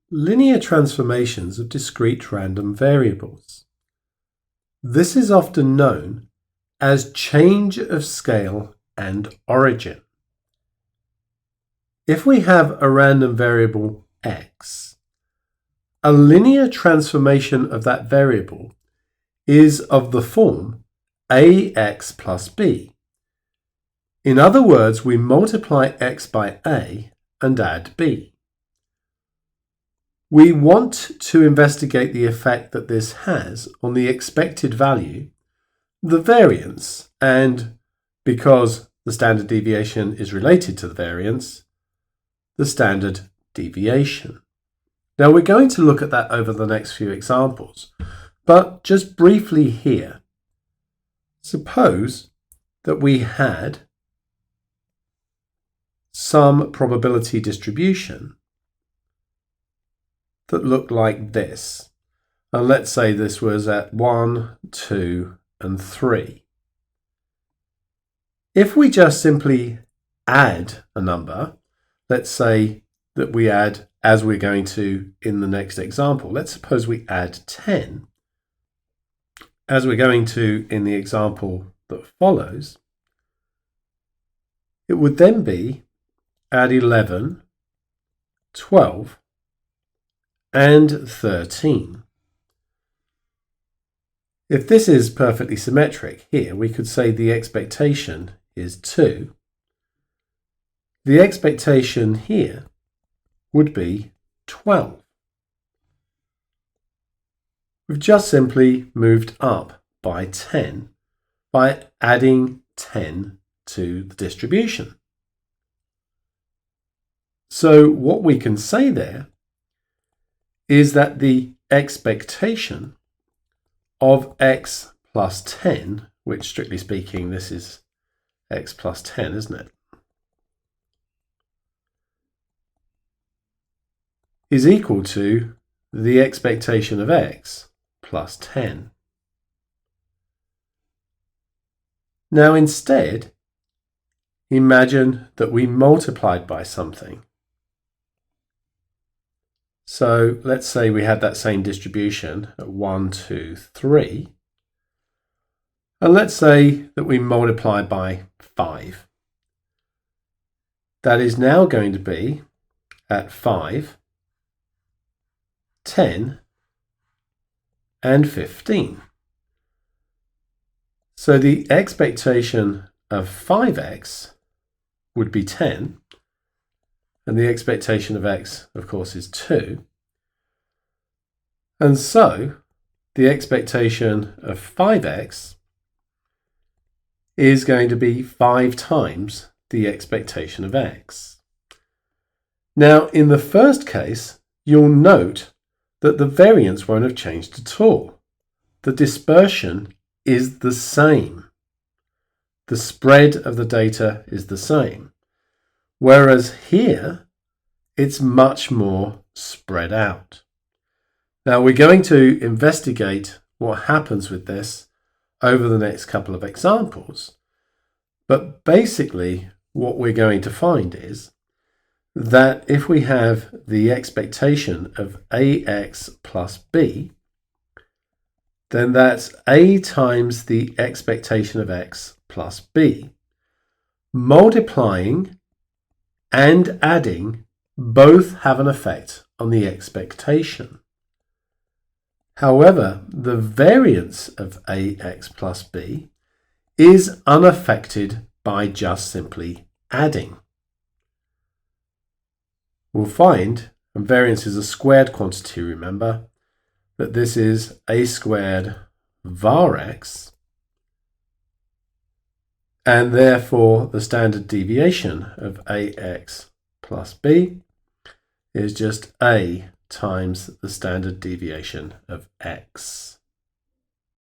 linear transformations of discrete random variables. This is often known as change of scale and origin. If we have a random variable x, a linear transformation of that variable is of the form ax plus b. In other words, we multiply x by a and add b. We want to investigate the effect that this has on the expected value, the variance, and because the standard deviation is related to the variance, the standard deviation. Now we're going to look at that over the next few examples, but just briefly here, suppose that we had some probability distribution that looked like this. And let's say this was at 1, 2, and 3. If we just simply add a number, let's say that we add, as we're going to in the next example, let's suppose we add 10, as we're going to in the example that follows, it would then be add 11, 12, and 13. If this is perfectly symmetric here, we could say the expectation is 2. The expectation here would be 12. We've just simply moved up by 10 by adding 10 to the distribution. So what we can say there is that the expectation of x plus 10, which strictly speaking this is x plus 10, isn't it, is equal to the expectation of x plus 10. Now instead, imagine that we multiplied by something. So let's say we had that same distribution at 1, 2, 3. And let's say that we multiply by 5. That is now going to be at 5, 10, and 15. So the expectation of 5x would be 10. And the expectation of x, of course, is 2. And so the expectation of 5x is going to be 5 times the expectation of x. Now, in the first case, you'll note that the variance won't have changed at all. The dispersion is the same. The spread of the data is the same. Whereas here, it's much more spread out. Now we're going to investigate what happens with this over the next couple of examples. But basically, what we're going to find is that if we have the expectation of ax plus b, then that's a times the expectation of x plus b. Multiplying and adding both have an effect on the expectation. However, the variance of ax plus b is unaffected by just simply adding. We'll find, and variance is a squared quantity, remember, that this is a squared var x, and therefore the standard deviation of ax plus b is just a times the standard deviation of x.